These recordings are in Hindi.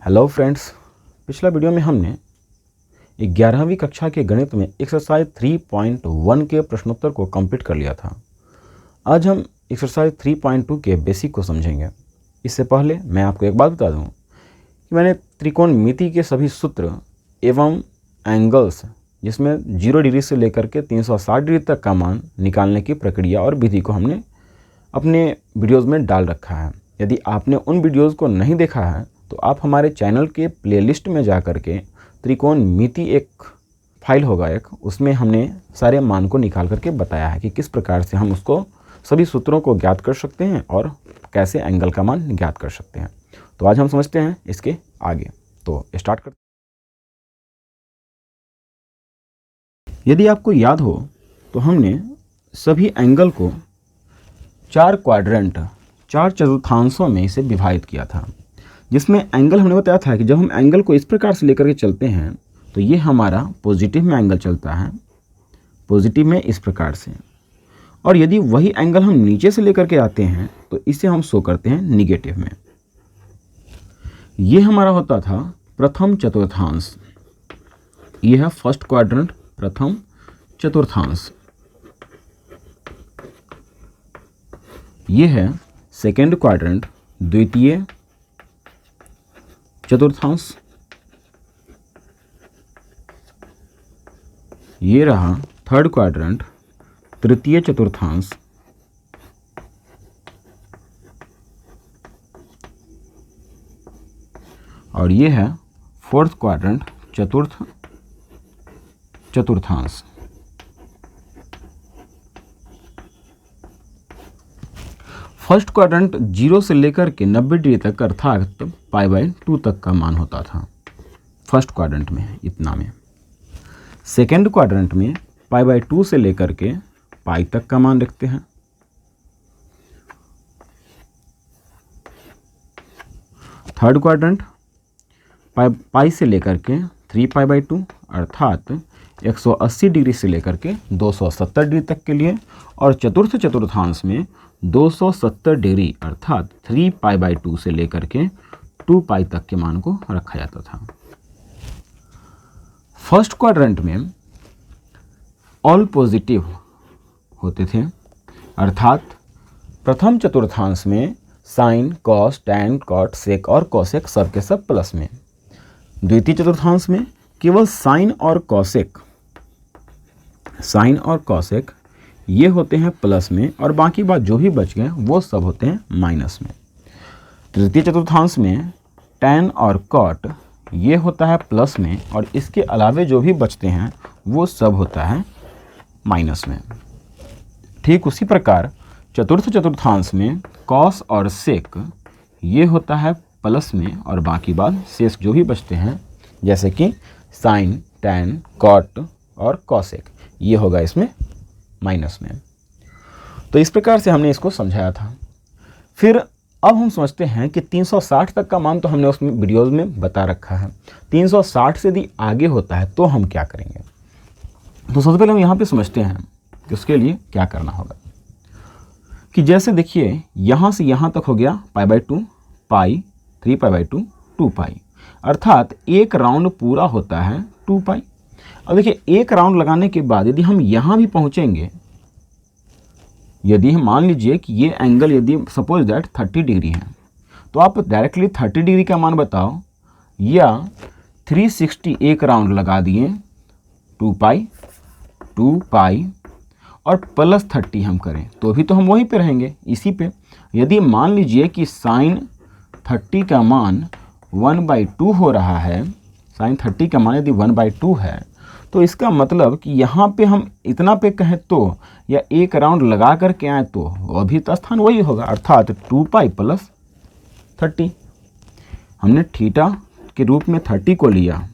हेलो फ्रेंड्स, पिछला वीडियो में हमने 11वीं कक्षा के गणित में एक्सरसाइज 3.1 के प्रश्नोत्तर को कंप्लीट कर लिया था। आज हम एक्सरसाइज 3.2 के बेसिक को समझेंगे। इससे पहले मैं आपको एक बात बता दूं कि मैंने त्रिकोणमिति के सभी सूत्र एवं एंगल्स, जिसमें 0 डिग्री से लेकर के 360 डिग्री तक का मान निकालने की प्रक्रिया और विधि को हमने अपने वीडियोज़ में डाल रखा है। यदि आपने उन वीडियोज़ को नहीं देखा है तो आप हमारे चैनल के प्लेलिस्ट में जा कर के त्रिकोणमिति एक फाइल होगा उसमें हमने सारे मान को निकाल करके बताया है कि किस प्रकार से हम उसको सभी सूत्रों को ज्ञात कर सकते हैं और कैसे एंगल का मान ज्ञात कर सकते हैं। तो आज हम समझते हैं इसके आगे। तो स्टार्ट करते हैं। यदि आपको याद हो तो हमने सभी एंगल को 4 क्वाड्रेंट, 4 चतुर्थांशों में इसे विभाजित किया था, जिसमें एंगल हमने बताया था कि जब हम एंगल को इस प्रकार से लेकर के चलते हैं तो ये हमारा पॉजिटिव में एंगल चलता है, पॉजिटिव में इस प्रकार से, और यदि वही एंगल हम नीचे से लेकर के आते हैं तो इसे हम शो करते हैं निगेटिव में। ये हमारा होता था प्रथम चतुर्थांश, ये है फर्स्ट क्वाड्रेंट, प्रथम चतुर्थांश। ये है सेकेंड क्वाड्रेंट, द्वितीय चतुर्थांश। ये रहा थर्ड क्वाड्रेंट, तृतीय चतुर्थांश। और ये है फोर्थ क्वाड्रेंट, चतुर्थ चतुर्थांश। फर्स्ट क्वाड्रेंट 0 से लेकर के 90 डिग्री तक, अर्थात π/2 तक का मान होता था फर्स्ट क्वाड्रेंट में, इतना में। सेकेंड क्वाड्रेंट में π/2 से लेकर के π तक का मान रखते हैं। थर्ड क्वाड्रेंट π से लेकर के 3π/2, अर्थात 180 डिग्री से लेकर के 270 डिग्री तक के लिए। और चतुर्थ चतुर्थांश में 270 डिग्री अर्थात 3π/2 से लेकर के 2π तक के मान को रखा जाता था। फर्स्ट क्वाड्रेंट में ऑल पॉजिटिव होते थे, अर्थात प्रथम चतुर्थांश में साइन, कॉस, टैन, कॉट, सेक और कोसेक सब के सब प्लस में। द्वितीय चतुर्थांश में केवल साइन और कोसेक ये होते हैं प्लस में, और बाकी बात जो भी बच गए वो सब होते हैं माइनस में। तृतीय चतुर्थांश में टैन और कॉट ये होता है प्लस में, और इसके अलावे जो भी बचते हैं वो सब होता है माइनस में। ठीक उसी प्रकार चतुर्थ चतुर्थांश में कॉस और सेक ये होता है प्लस में, और बाकी बात शेष जो भी बचते हैं जैसे कि साइन, टैन, कॉट और कॉसेक ये होगा इसमें माइनस में। तो इस प्रकार से हमने इसको समझाया था। फिर अब हम समझते हैं कि 360 तक का मान तो हमने उसमें वीडियोज़ में बता रखा है। 360 से यदि आगे होता है तो हम क्या करेंगे। तो सबसे पहले हम यहाँ पे समझते हैं कि उसके लिए क्या करना होगा। कि जैसे देखिए यहाँ से यहाँ तक हो गया π/2, π, 3π/2, 2π, अर्थात एक राउंड पूरा होता है 2π। अब देखिए एक राउंड लगाने के बाद यदि हम यहाँ भी पहुँचेंगे, यदि हम मान लीजिए कि ये एंगल यदि सपोज दैट 30 डिग्री है, तो आप डायरेक्टली 30 डिग्री का मान बताओ, या 360 एक राउंड लगा दिए 2π और प्लस 30 हम करें तो भी तो हम वहीं पे रहेंगे, इसी पे। यदि मान लीजिए कि साइन 30 का मान 1/2 हो रहा है, साइन 30 का मान यदि 1/2 है, तो इसका मतलब कि यहाँ पे हम इतना पे कहें तो, या एक राउंड लगा कर के आए तो अभी तो स्थान वही होगा, अर्थात 2π + 30। हमने थीटा के रूप में 30 को लिया,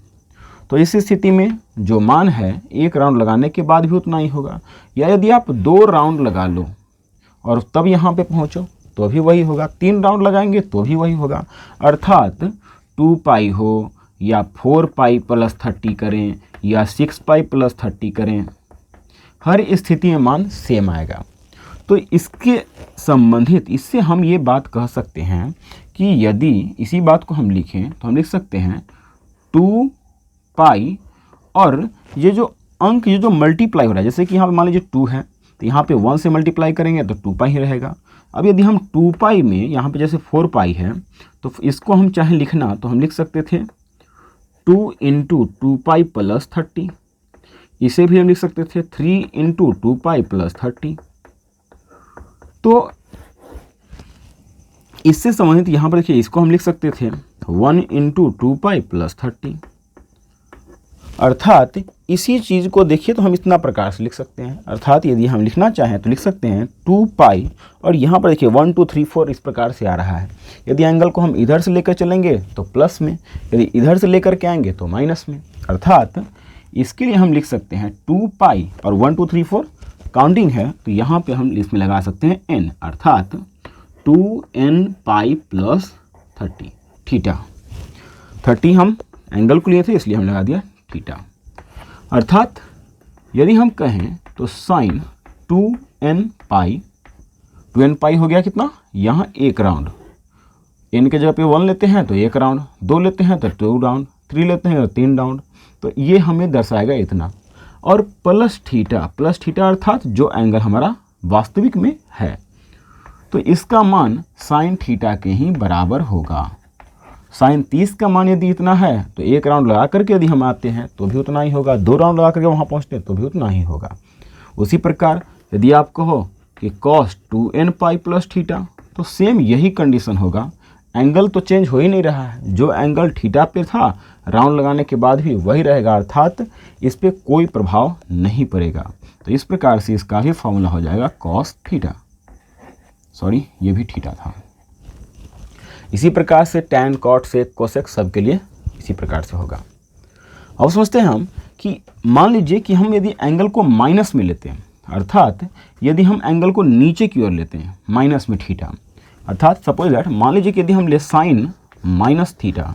तो इस स्थिति में जो मान है एक राउंड लगाने के बाद भी उतना ही होगा। या यदि आप 2 राउंड लगा लो और तब यहाँ पे पहुँचो तो भी वही होगा, 3 राउंड लगाएंगे तो भी वही होगा, अर्थात 2π हो या 4π + 30 करें या 6π + 30 करें, हर स्थिति में मान सेम आएगा। तो इसके संबंधित, इससे हम ये बात कह सकते हैं कि कि यदि इसी बात को हम लिखें तो हम लिख सकते हैं 2 पाई, और ये जो अंक ये जो मल्टीप्लाई हो रहा है, जैसे कि यहाँ पे मान लीजिए 2 है तो यहाँ पे 1 से मल्टीप्लाई करेंगे तो 2 पाई ही रहेगा। अब यदि हम 2 पाई में यहाँ पे जैसे 4 पाई है तो इसको हम चाहे लिखना तो हम लिख सकते थे 2 इंटू 2 पाई प्लस 30, इसे भी हम लिख सकते थे 3 इंटू 2 पाई प्लस 30। तो इससे संबंधित यहाँ पर देखिए इसको हम लिख सकते थे 1 इंटू 2 पाई प्लस 30। अर्थात इसी चीज़ को देखिए तो हम इतना प्रकार से लिख सकते हैं। अर्थात यदि हम लिखना चाहें तो लिख सकते हैं 2 पाई, और यहाँ पर देखिए 1 2 3 4 इस प्रकार से आ रहा है। यदि एंगल को हम इधर से लेकर चलेंगे तो प्लस में, यदि इधर से लेकर के आएंगे तो माइनस में। अर्थात इसके लिए हम लिख सकते हैं 2 पाई और 1 2 3 4 काउंटिंग है तो यहाँ पर हम इसमें लगा सकते हैं n, अर्थात 2n पाई प्लस 30 थीटा। 30 हम एंगल को लिए थे इसलिए हम लगा दिया थीटा। अर्थात यदि हम कहें तो साइन 2n पाई, 2n पाई हो गया कितना, यहाँ 1 राउंड, n के जगह पे 1 लेते हैं तो 1 राउंड, 2 लेते हैं तो 2 राउंड, 3 लेते हैं तो 3 राउंड, तो ये हमें दर्शाएगा इतना। और प्लस थीटा अर्थात जो एंगल हमारा वास्तविक में है, तो इसका मान साइन थीटा के ही बराबर होगा। साइन 30 का मान यदि इतना है तो 1 राउंड लगा करके यदि हम आते हैं तो भी उतना ही होगा, 2 राउंड लगा करके वहाँ पहुँचते हैं तो भी उतना ही होगा। उसी प्रकार यदि आप कहो कि cos 2n pi plus theta, तो सेम यही कंडीशन होगा। एंगल तो चेंज हो ही नहीं रहा है, जो एंगल थीटा पे था राउंड लगाने के बाद भी वही रहेगा, अर्थात इस पर कोई प्रभाव नहीं पड़ेगा। तो इस प्रकार से इसका भी फॉर्मूला हो जाएगा cos थीटा, सॉरी ये भी थीटा था। इसी प्रकार से tan, cot, sec, cosec सब के लिए इसी प्रकार से होगा। अब समझते हैं हम कि मान लीजिए कि हम यदि एंगल को माइनस में लेते हैं, अर्थात यदि हम एंगल को नीचे की ओर लेते हैं माइनस में थीटा, अर्थात सपोज दैट मान लीजिए कि यदि हम ले साइन माइनस थीटा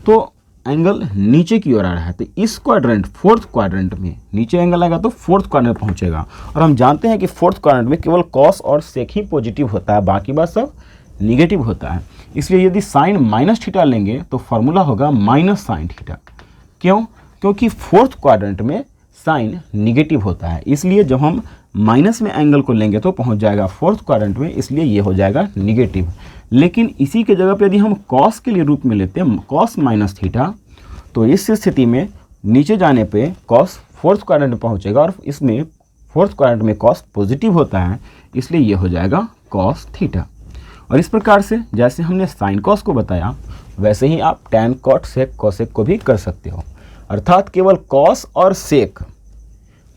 तो एंगल नीचे की ओर आ रहा है, तो इस क्वाड्रेंट फोर्थ क्वाड्रेंट में नीचे एंगल आएगा तो फोर्थ क्वाड्रेंट पहुंचेगा। और हम जानते हैं कि फोर्थ क्वाड्रेंट में केवल कॉस और सेक ही पॉजिटिव होता है, बाकी बात सब निगेटिव होता है। इसलिए यदि साइन माइनस थीटा लेंगे तो फॉर्मूला होगा माइनस साइन थीटा। क्यों? क्योंकि फोर्थ क्वाड्रेंट में साइन निगेटिव होता है, इसलिए जब हम माइनस में एंगल को लेंगे तो पहुंच जाएगा फोर्थ क्वाड्रेंट में, इसलिए ये हो जाएगा निगेटिव। लेकिन इसी के जगह पे यदि हम कॉस के लिए रूप में लेते हैं कॉस माइनस थीटा, तो इस स्थिति में नीचे जाने पे कॉस फोर्थ क्वाड्रेंट में पहुंचेगा, और इसमें फोर्थ क्वाड्रेंट में कॉस पॉजिटिव होता है, इसलिए ये हो जाएगा कॉस थीटा। और इस प्रकार से जैसे हमने साइन कॉस को बताया वैसे ही आप टैन, कॉट, सेक, कोसेक को भी कर सकते हो। अर्थात केवल कॉस और सेक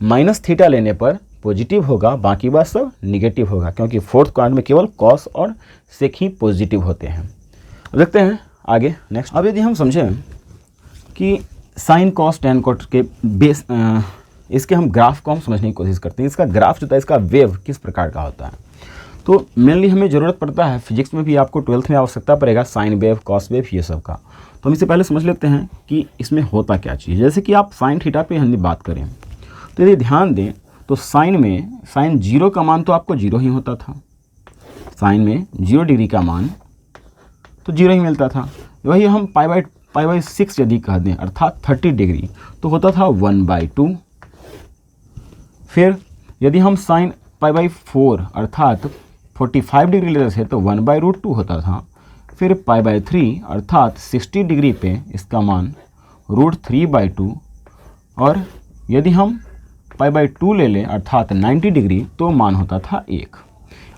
माइनस थीटा लेने पर पॉजिटिव होगा, बाकी बात सब निगेटिव होगा, क्योंकि फोर्थ क्वाड्रेंट में केवल कॉस और सेक ही पॉजिटिव होते हैं। देखते हैं आगे नेक्स्ट। अब यदि हम समझें कि साइन कॉस टैन कॉट के बेस इसके हम ग्राफ को हम समझने की कोशिश करते हैं। इसका ग्राफ जो होता है, इसका वेव किस प्रकार का होता है, तो मेनली हमें ज़रूरत पड़ता है, फिजिक्स में भी आपको 12th में आवश्यकता पड़ेगा साइन वेव, कॉस वेव, ये सब का। तो हम इससे पहले समझ लेते हैं कि इसमें होता क्या चीज़। जैसे कि आप साइन थीटा पे हम बात करें तो यदि ध्यान दें तो साइन में साइन 0 का मान तो आपको 0 ही होता था, साइन में 0 डिग्री का मान तो 0 ही मिलता था। वही हम पाई बाई 6 यदि कह दें अर्थात 30 डिग्री तो होता था 1/2। फिर यदि हम साइन पाई बाई 4 अर्थात 45 डिग्री लेते थे तो 1/√2 होता था। फिर पाई बाई 3 अर्थात 60 डिग्री पे इसका मान √3/2, और यदि हम पाई बाई 2 ले लें अर्थात 90 डिग्री तो मान होता था 1।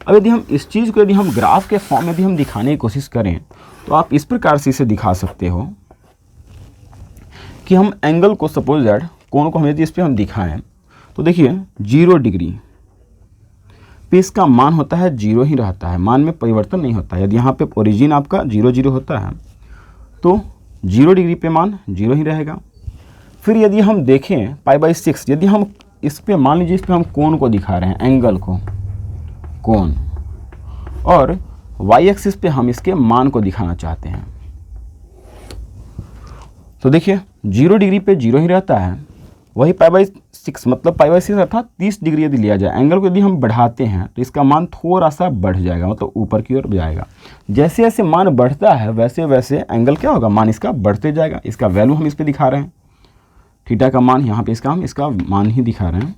अब यदि हम इस चीज़ को यदि हम ग्राफ के फॉर्म में यदि हम दिखाने की कोशिश करें तो आप इस प्रकार से इसे दिखा सकते हो कि हम एंगल को सपोज दैट कोण को हम यदि इस पर हम दिखाएं तो देखिए 0 डिग्री पे इसका मान होता है 0 ही रहता है, मान में परिवर्तन नहीं होता है। यदि यहाँ पे ओरिजिन आपका 0 0 होता है तो 0 डिग्री पे मान 0 ही रहेगा। फिर यदि हम देखें पाई बाई 6, यदि हम इस पे मान लीजिए इस पे हम कोण को दिखा रहे हैं, एंगल को, कोण, और वाई एक्सिस पे हम इसके मान को दिखाना चाहते हैं, तो देखिए 0 डिग्री पे 0 ही रहता है, वही π/6 मतलब π/6 अर्थात 30 डिग्री यदि लिया जाए, एंगल को यदि हम बढ़ाते हैं तो इसका मान थोड़ा सा बढ़ जाएगा, मतलब ऊपर की ओर जाएगा। जैसे जैसे मान बढ़ता है वैसे वैसे एंगल क्या होगा, मान इसका बढ़ते जाएगा। इसका वैल्यू हम इस पर दिखा रहे हैं, थीटा का मान यहाँ पे हम इसका मान ही दिखा रहे हैं।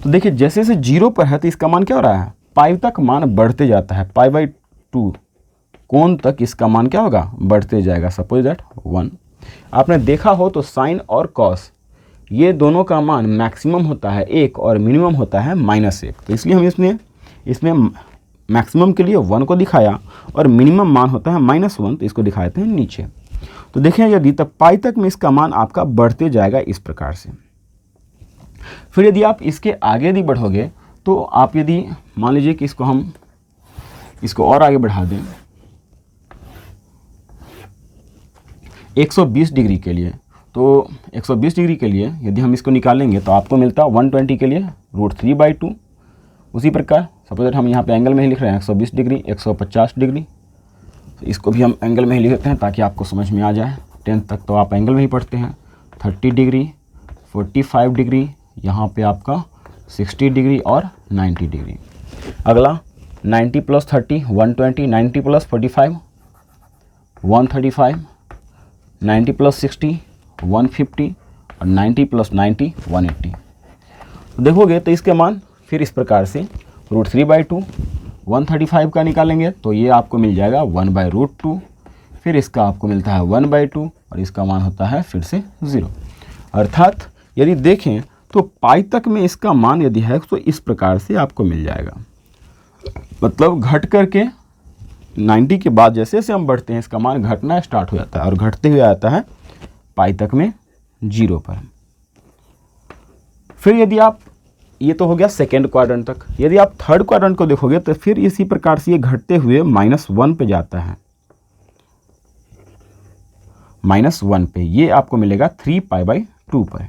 तो देखिए जैसे जैसे 0 पर है तो इसका मान क्या हो रहा है, पाई तक मान बढ़ते जाता है, π/2 कोण तक इसका मान क्या होगा, बढ़ते जाएगा। Suppose that 1। आपने देखा हो तो साइन और कॉस ये दोनों का मान मैक्सिमम होता है 1 और मिनिमम होता है -1। तो इसलिए हम इसमें मैक्सिमम के लिए 1 को दिखाया और मिनिमम मान होता है -1, तो इसको दिखाते हैं नीचे। तो देखें यदि तब पाई तक में इसका मान आपका बढ़ते जाएगा इस प्रकार से। फिर यदि आप इसके आगे यदि बढ़ोगे तो आप यदि मान लीजिए कि इसको और आगे बढ़ा दें 120 डिग्री के लिए, तो 120 डिग्री के लिए यदि हम इसको निकालेंगे तो आपको मिलता है 120 के लिए √3/2। उसी प्रकार सपोज हम यहाँ पे एंगल में ही लिख रहे हैं 120 डिग्री, 150 डिग्री, तो इसको भी हम एंगल में ही लिख देते हैं ताकि आपको समझ में आ जाए। 10th तक तो आप एंगल में ही पढ़ते हैं। 30 डिग्री, 45 डिग्री, यहाँ पे आपका 60 डिग्री और 90 डिग्री। अगला 90 + 30 120, 90 + 45 135, 90 + 60 150 और 90 + 90 180। तो देखोगे तो इसके मान फिर इस प्रकार से √3/2, 135 का निकालेंगे तो ये आपको मिल जाएगा 1/√2, फिर इसका आपको मिलता है 1/2 और इसका मान होता है फिर से 0। अर्थात यदि देखें तो पाई तक में इसका मान यदि है तो इस प्रकार से आपको मिल जाएगा। मतलब घट करके 90 के बाद जैसे जैसे हम बढ़ते हैं इसका मान घटना स्टार्ट हो जाता है और घटते हुए आता है पाई तक में 0 पर। फिर यदि आप, ये तो हो गया सेकेंड क्वाड्रेंट तक, यदि आप थर्ड क्वाड्रेंट को देखोगे तो फिर इसी प्रकार से ये घटते हुए -1 पे जाता है। -1 पे ये आपको मिलेगा 3π/2 पर।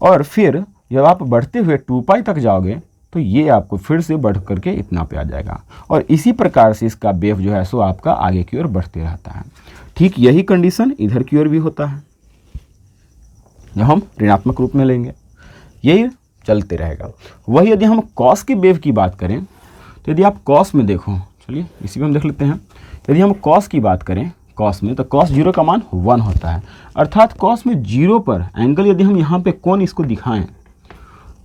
और फिर जब आप बढ़ते हुए 2π तक जाओगे तो ये आपको फिर से बढ़ करके इतना पे आ जाएगा और इसी प्रकार से इसका वेव जो है सो आपका आगे की ओर बढ़ते रहता है। ठीक यही कंडीशन इधर की ओर भी होता है, जब हम ऋणात्मक रूप में लेंगे यही चलते रहेगा। वही यदि हम कॉस की वेव की बात करें तो यदि आप कॉस में देखो, चलिए इसी में हम देख लेते हैं। यदि हम कॉस की बात करें कॉस में तो cos 0 का मान 1 होता है। अर्थात कॉस में 0 पर एंगल यदि हम यहाँ पे कोण इसको दिखाएं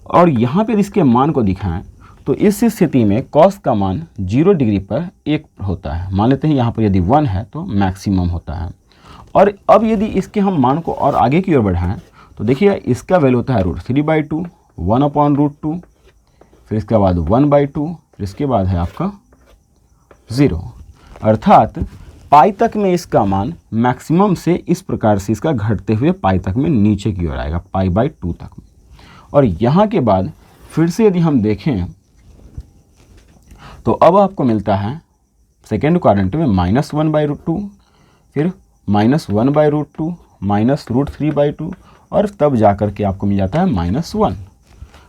और यहाँ पे इसके मान को दिखाएं तो इस स्थिति में कॉस का मान 0 डिग्री पर 1 होता है। मान लेते हैं यहाँ पर यदि 1 है तो मैक्सिमम होता है। और अब यदि इसके हम मान को और आगे की ओर बढ़ाएं तो देखिए इसका वैल्यू होता है √3/2, 1/√2, फिर इसके बाद 1/2, फिर इसके बाद है आपका 0। अर्थात पाई तक में इसका मान मैक्सिमम से इस प्रकार से इसका घटते हुए पाई तक में नीचे की ओर आएगा, π/2 तक में। और यहाँ के बाद फिर से यदि हम देखें तो अब आपको मिलता है सेकेंड क्वाड्रेंट में -1/√2, फिर -1/√2, -√3/2 और तब जाकर के आपको मिल जाता है -1।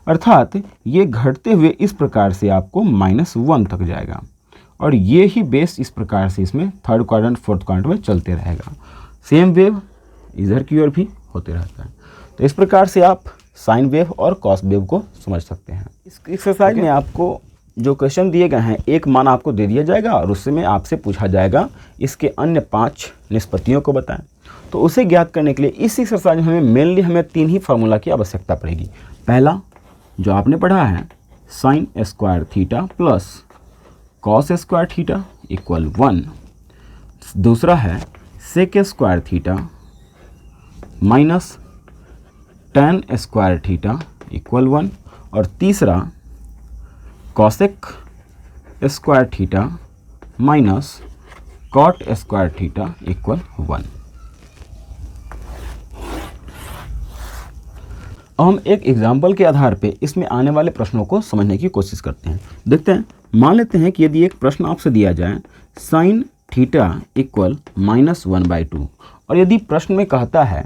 अर्थात ये घटते हुए इस प्रकार से आपको -1 तक जाएगा और ये ही बेस इस प्रकार से इसमें थर्ड क्वाड्रेंट फोर्थ क्वाड्रेंट में चलते रहेगा। सेम वेव इधर की ओर भी होते रहता है। तो इस प्रकार से आप साइन वेव और कॉस वेव को समझ सकते हैं। इस एक्सरसाइज में आपको जो क्वेश्चन दिए गए हैं एक मान आपको दे दिया जाएगा और उसमें आपसे पूछा जाएगा इसके अन्य 5 निष्पत्तियों को बताएं। तो उसे ज्ञात करने के लिए इस एक्सरसाइज में मेनली हमें 3 ही फार्मूला की आवश्यकता पड़ेगी। पहला जो आपने पढ़ा है sin square theta plus cos square theta equal 1। दूसरा है sec square theta minus tan square theta equal 1 और तीसरा cosec square theta minus cot square theta equal 1। अब हम एक एग्जाम्पल के आधार पे इसमें आने वाले प्रश्नों को समझने की कोशिश करते हैं। देखते हैं, मान लेते हैं कि यदि एक प्रश्न आपसे दिया जाए sin थीटा इक्वल -1/2 और यदि प्रश्न में कहता है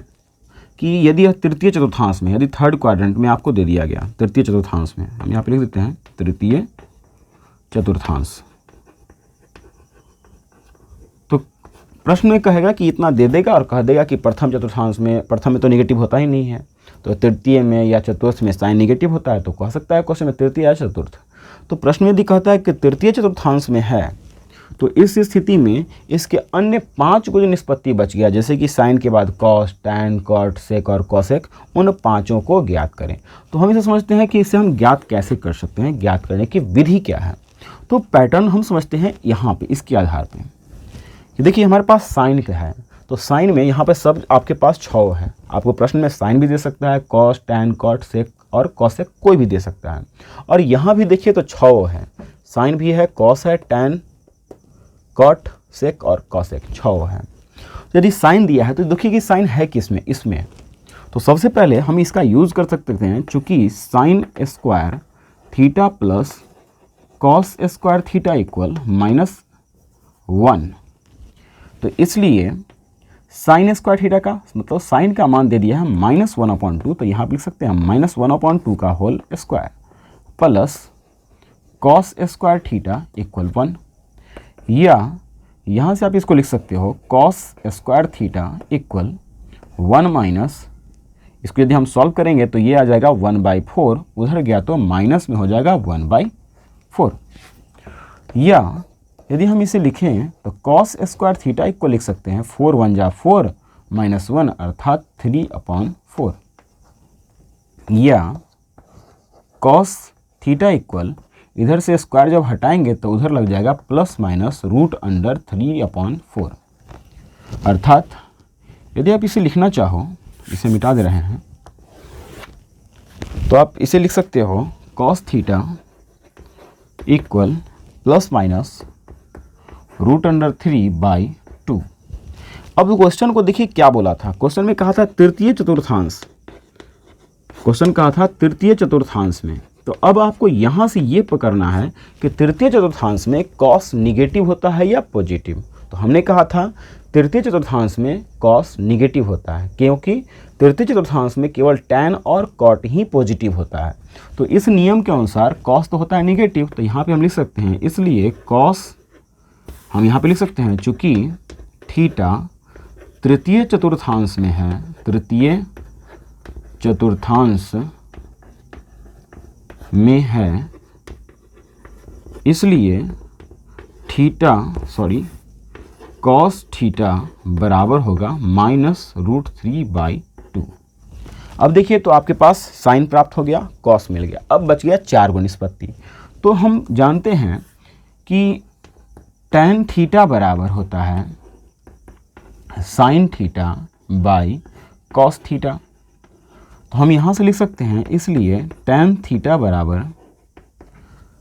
कि यदि यह तृतीय चतुर्थांश में, यदि थर्ड क्वाड्रेंट में आपको दे दिया गया तृतीय चतुर्थांश में, हम यहाँ पे लिख देते हैं तृतीय चतुर्थांश, तो प्रश्न में कहेगा कि इतना दे देगा और कह देगा कि प्रथम चतुर्थांश में, प्रथम में तो नेगेटिव होता ही नहीं है, तो तृतीय में या चतुर्थ में साइन निगेटिव होता है, तो कह सकता है क्वेश्चन में तृतीय या चतुर्थ। तो प्रश्न यदि कहता है कि तृतीय चतुर्थांश में है, तो इस स्थिति में इसके अन्य 5 को जो निष्पत्ति बच गया, जैसे कि साइन के बाद कॉस, टैन, कॉट, सेक और कॉसेक, उन 5 को ज्ञात करें। तो हम इसे समझते हैं कि इसे हम ज्ञात कैसे कर सकते हैं, ज्ञात करने की विधि क्या है। तो पैटर्न हम समझते हैं यहाँ पे, इसके आधार पे कि देखिए हमारे पास साइन का है, तो साइन में यहाँ पे सब आपके पास 6 है। आपको प्रश्न में साइन भी दे सकता है, कॉस, टैन, कॉट, सेक और कॉसेक कोई भी दे सकता है। और यहाँ भी देखिए तो 6 है, साइन भी है, कॉस है, टैन, कॉट, सेक और कॉसेक 6 है। यदि साइन दिया है तो देखिए कि साइन है किसमें, इसमें। तो सबसे पहले हम इसका यूज़ कर सकते हैं, चूँकि sine square theta plus cos square theta equal -1, तो इसलिए साइन स्क्वायर थीटा का मतलब साइन का मान दे दिया है -1/2, तो यहाँ पर लिख सकते हैं -1/2 का whole square plus cos square theta equal 1, या यहाँ से आप इसको लिख सकते हो cos square theta equal 1 minus, इसको यदि हम सॉल्व करेंगे तो ये आ जाएगा 1/4, उधर गया तो माइनस में हो जाएगा 1/4। या यदि हम इसे लिखें तो कॉस स्क्वायर थीटा इक्वल लिख सकते हैं 4 1 जा 4 -1 अर्थात 3/4, या कॉस थीटा इक्वल इधर से स्क्वायर जब हटाएंगे तो उधर लग जाएगा +-√3/4, अर्थात यदि आप इसे लिखना चाहो, इसे मिटा दे रहे हैं, तो आप इसे लिख सकते हो कॉस थीटा इक्वल +-√3/2। अब क्वेश्चन को देखिए क्या बोला था, क्वेश्चन में कहा था तृतीय चतुर्थांश, क्वेश्चन कहा था तृतीय चतुर्थांश में। तो अब आपको यहाँ से ये पकड़ना है कि तृतीय चतुर्थांश में कॉस निगेटिव होता है या पॉजिटिव। तो हमने कहा था तृतीय चतुर्थांश में कॉस निगेटिव होता है, क्योंकि तृतीय चतुर्थांश में केवल टैन और कॉट ही पॉजिटिव होता है। तो इस नियम के अनुसार कॉस तो होता है निगेटिव, तो यहाँ पे हम लिख सकते हैं, इसलिए कॉस हम यहाँ पे लिख सकते हैं, चूँकि थीटा तृतीय चतुर्थांश में है, तृतीय चतुर्थांश में है, इसलिए कॉस थीटा बराबर होगा -√3/2। अब देखिए तो आपके पास साइन प्राप्त हो गया, कॉस मिल गया, अब बच गया 4 गो निष्पत्ति। तो हम जानते हैं कि टैन थीटा बराबर होता है sine theta by cos theta. तो हम यहाँ से लिख सकते हैं, इसलिए टैन थीटा बराबर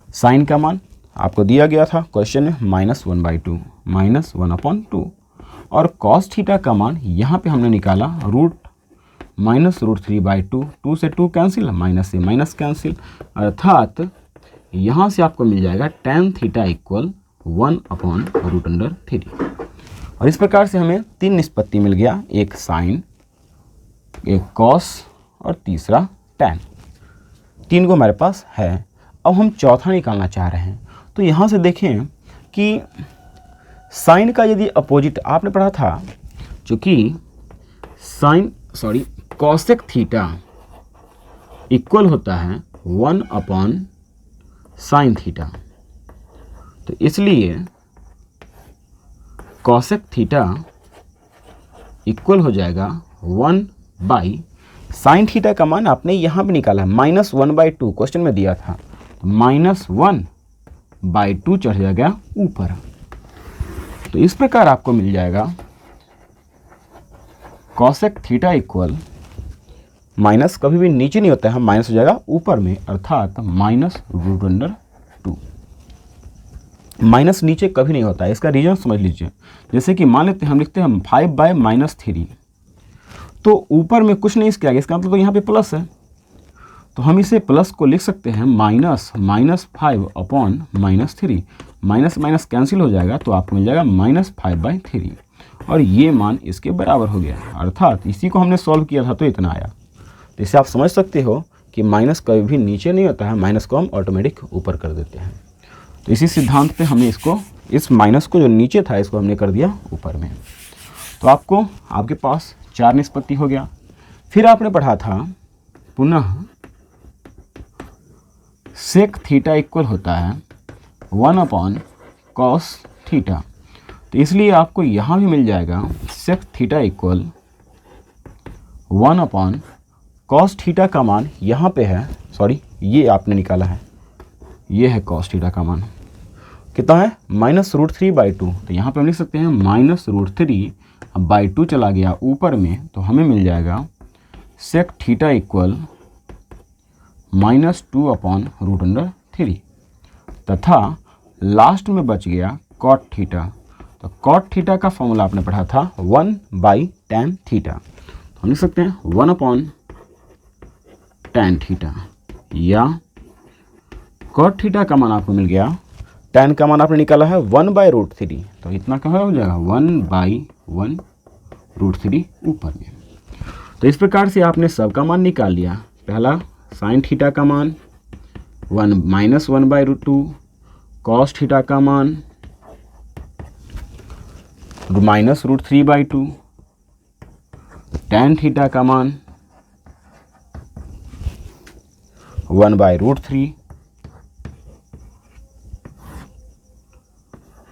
साइन का मान आपको दिया गया था क्वेश्चन में -1/2 और कॉस थीटा का मान यहाँ पे हमने निकाला -√3/2, 2 से 2 कैंसिल, माइनस से माइनस कैंसिल, अर्थात यहाँ से आपको मिल जाएगा टैन थीटा इक्वल 1/√3। और इस प्रकार से हमें 3 निष्पत्ति मिल गया, एक साइन, एक कॉस और तीसरा टैन, 3 को हमारे पास है। अब हम चौथा निकालना चाह रहे हैं। तो यहाँ से देखें कि साइन का यदि अपोजिट आपने पढ़ा था, चूँकि कॉसेक थीटा इक्वल होता है 1/sin थीटा, तो इसलिए कॉसेक थीटा इक्वल हो जाएगा 1/sin थीटा का मान आपने यहाँ पे निकाला है -1/2, क्वेश्चन में दिया था, तो -1/2 चढ़ जाएगा ऊपर। तो इस प्रकार आपको मिल जाएगा कॉसेक थीटा इक्वल, माइनस कभी भी नीचे नहीं होता है, माइनस हो जाएगा ऊपर में, अर्थात -√2। माइनस नीचे कभी नहीं होता है, इसका रीजन समझ लीजिए। जैसे कि मान लेते हैं, हम लिखते हैं 5/-3, तो ऊपर में कुछ नहीं किया गया, इसका मतलब तो यहाँ पे प्लस है, तो हम इसे प्लस को लिख सकते हैं -5/-3, माइनस माइनस कैंसिल हो जाएगा, तो आपको मिल जाएगा -5/3, और ये मान इसके बराबर हो गया, अर्थात इसी को हमने सॉल्व किया था तो इतना आया। तो इससे आप समझ सकते हो कि माइनस कभी भी नीचे नहीं होता है, माइनस को हम ऑटोमेटिक ऊपर कर देते हैं। तो इसी सिद्धांत पे हमने इसको, इस माइनस को जो नीचे था इसको हमने कर दिया ऊपर में। तो आपके पास 4 निष्पत्ति हो गया। फिर आपने पढ़ा था पुनः सेक थीटा इक्वल होता है 1/cos थीटा। तो इसलिए आपको यहाँ भी मिल जाएगा sec theta equal 1/cos theta का मान यहाँ पे है, सॉरी ये आपने निकाला है, ये है cos थीटा का मान कितना है -√3/2। तो यहाँ पे हम लिख सकते हैं -√3/2 चला गया ऊपर में, तो हमें मिल जाएगा सेक थीटा इक्वल -2/√3 तथा लास्ट में बच गया कॉट थीटा। तो कॉट थीटा का फॉर्मूला आपने पढ़ा था 1/tan थीटा। तो हम लिख सकते हैं 1/tan थीटा, या कॉट थीटा का मान आपको मिल गया, tan का मान आपने निकाला है 1/√3, तो इतना क्या हो जाएगा 1/1√3 ऊपर में। तो इस प्रकार से आपने सबका मान निकाल लिया। पहला साइन थीटा का मान -1/√2, कॉस थीटा का मान -√3/2, tan थीटा का मान 1/√3,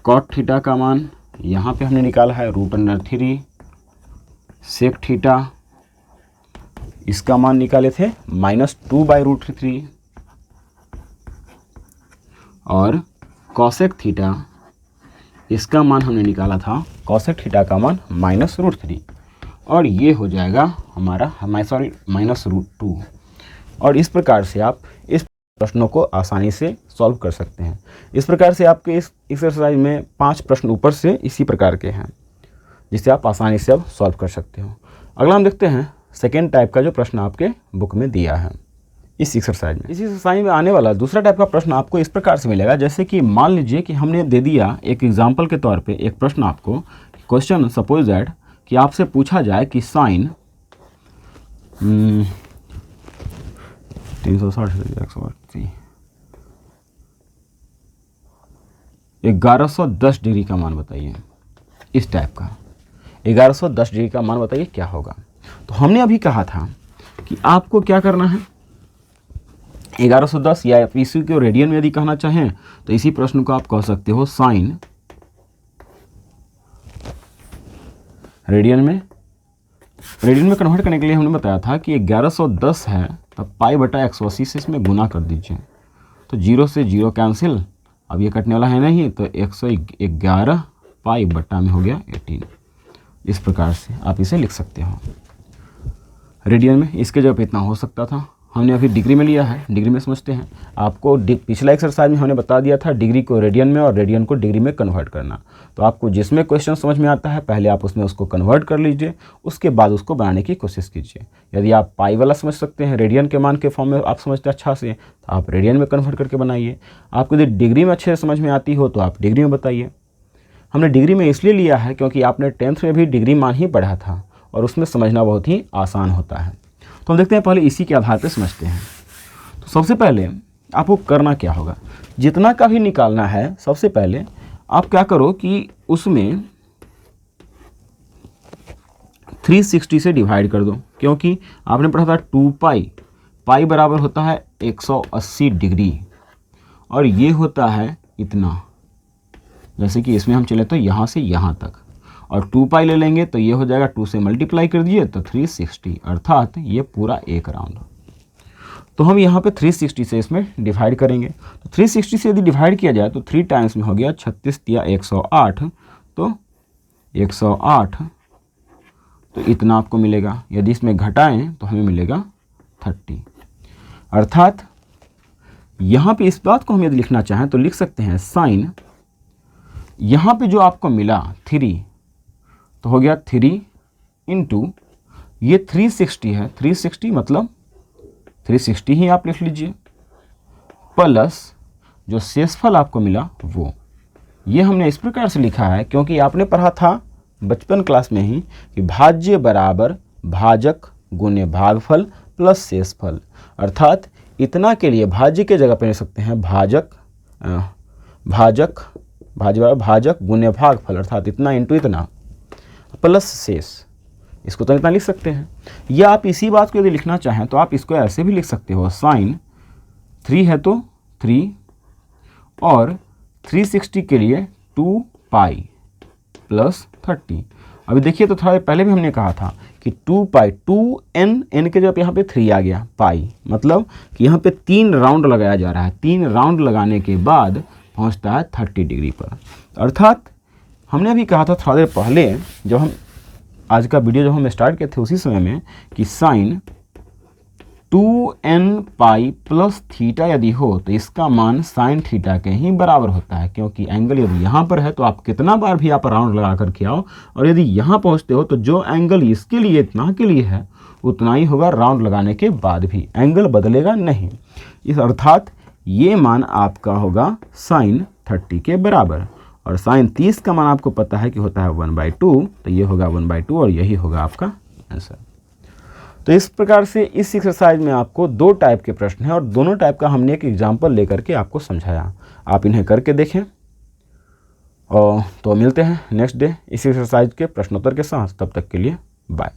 कॉट थीटा का मान यहाँ पे हमने निकाला है √3, सेक थीटा इसका मान निकाले थे -2/√3, और कॉसेक थीटा इसका मान हमने निकाला था, कॉसेक थीटा का मान -√3, और ये हो जाएगा हमारा -√2। और इस प्रकार से आप इस प्रश्नों को आसानी से सॉल्व कर सकते हैं। इस प्रकार से आपके इस एक्सरसाइज में 5 प्रश्न ऊपर से इसी प्रकार के हैं, जिसे आप आसानी से अब सॉल्व कर सकते हो। अगला हम देखते हैं सेकेंड टाइप का जो प्रश्न आपके बुक में दिया है इस एक्सरसाइज में। इस एक्सरसाइज में आने वाला दूसरा टाइप का प्रश्न आपको इस प्रकार से मिलेगा, जैसे कि मान लीजिए कि हमने दे दिया एक एग्जाम्पल के तौर पे एक प्रश्न आपको, क्वेश्चन सपोज दैट कि आपसे पूछा जाए कि साइन 1110 डिग्री का मान बताइए। इस टाइप का 1110 डिग्री का मान बताइए क्या होगा। तो हमने अभी कहा था कि आपको क्या करना है, 1110 या इसी को रेडियन में यदि कहना चाहें तो इसी प्रश्न को आप कह सकते हो साइन रेडियन में कन्वर्ट करने के लिए हमने बताया था कि 1110 है तो π/180 से इसमें गुना कर दीजिए, तो 0 से 0 कैंसिल, अब ये कटने वाला है नहीं, तो 111 π/में हो गया 18। इस प्रकार से आप इसे लिख सकते हो रेडियन में। इसके जगह पे इतना हो सकता था, हमने अभी डिग्री में लिया है, डिग्री में समझते हैं। आपको पिछला एक्सरसाइज में हमने बता दिया था डिग्री को रेडियन में और रेडियन को डिग्री में कन्वर्ट करना। तो आपको जिसमें क्वेश्चन समझ में आता है पहले आप उसमें उसको कन्वर्ट कर लीजिए, उसके बाद उसको बनाने की कोशिश कीजिए। यदि आप पाई वाला समझ सकते हैं, रेडियन के मान के फॉर्म में आप समझते हैं अच्छा से, तो आप रेडियन में कन्वर्ट करके बनाइए। आपको यदि डिग्री में अच्छे से समझ में आती हो तो आप डिग्री में बताइए। हमने डिग्री में इसलिए लिया है क्योंकि आपने 10th में भी डिग्री मान ही पढ़ा था और उसमें समझना बहुत ही आसान होता है। तो हम देखते हैं, पहले इसी के आधार पर समझते हैं। तो सबसे पहले आपको करना क्या होगा, जितना का भी निकालना है, सबसे पहले आप क्या करो कि उसमें 360 से डिवाइड कर दो, क्योंकि आपने पढ़ा था 2 पाई बराबर होता है 180 डिग्री और ये होता है इतना। जैसे कि इसमें हम चले तो यहाँ से यहाँ तक, और 2 पाई ले लेंगे तो ये हो जाएगा 2 से मल्टीप्लाई कर दिए तो 360, अर्थात ये पूरा एक राउंड। तो हम यहाँ पे 360 से इसमें डिवाइड करेंगे। तो 360 से यदि डिवाइड किया जाए तो 3 टाइम्स में हो गया 36 या 108, तो 108, तो इतना आपको मिलेगा। यदि इसमें घटाएं तो हमें मिलेगा 30। अर्थात यहाँ पे इस बात को हम यदि लिखना चाहें तो लिख सकते हैं साइन, यहाँ पे जो आपको मिला 3, तो हो गया 3 इंटू ये 360 है, 360 मतलब 360 ही आप लिख लीजिए, प्लस जो शेषफल आपको मिला वो। ये हमने इस प्रकार से लिखा है क्योंकि आपने पढ़ा था बचपन क्लास में ही कि भाज्य बराबर भाजक गुणे भागफल प्लस शेषफल। अर्थात इतना के लिए भाज्य के जगह पे लिख सकते हैं भाज्य बराबर भाजक गुणे भागफल, अर्थात इतना इंटू इतना प्लस शेष। इसको तो इतना लिख सकते हैं। या आप इसी बात को यदि लिखना चाहें तो आप इसको ऐसे भी लिख सकते हो, साइन 3 है तो 3 और 360 के लिए 2 पाई प्लस 30। अभी देखिए तो थोड़ा पहले भी हमने कहा था कि 2 पाई 2n, n के जब यहाँ पे 3 आ गया, पाई मतलब कि यहाँ पे 3 राउंड लगाया जा रहा है। 3 राउंड लगाने के बाद पहुँचता है 30 डिग्री पर। अर्थात हमने अभी कहा था थोड़ा देर पहले, जब हम आज का वीडियो जब हम स्टार्ट किए थे उसी समय में, कि sign 2n pi plus theta यदि हो तो इसका मान साइन थीटा के ही बराबर होता है, क्योंकि एंगल यदि यहाँ पर है तो आप कितना बार भी आप राउंड लगा करके आओ, और यदि यहाँ पहुँचते हो तो जो एंगल इसके लिए इतना के लिए है उतना ही होगा राउंड लगाने के बाद भी, एंगल बदलेगा नहीं। इस अर्थात ये मान आपका होगा साइन 30 के बराबर, और साइन 30 का मान आपको पता है कि होता है 1/2, तो ये होगा 1/2 और यही होगा आपका आंसर। तो इस प्रकार से इस एक्सरसाइज में आपको 2 टाइप के प्रश्न हैं और दोनों टाइप का हमने एक एग्जाम्पल लेकर के आपको समझाया। आप इन्हें करके देखें और तो मिलते हैं नेक्स्ट डे इस एक्सरसाइज के प्रश्नोत्तर के साथ। तब तक के लिए बाय।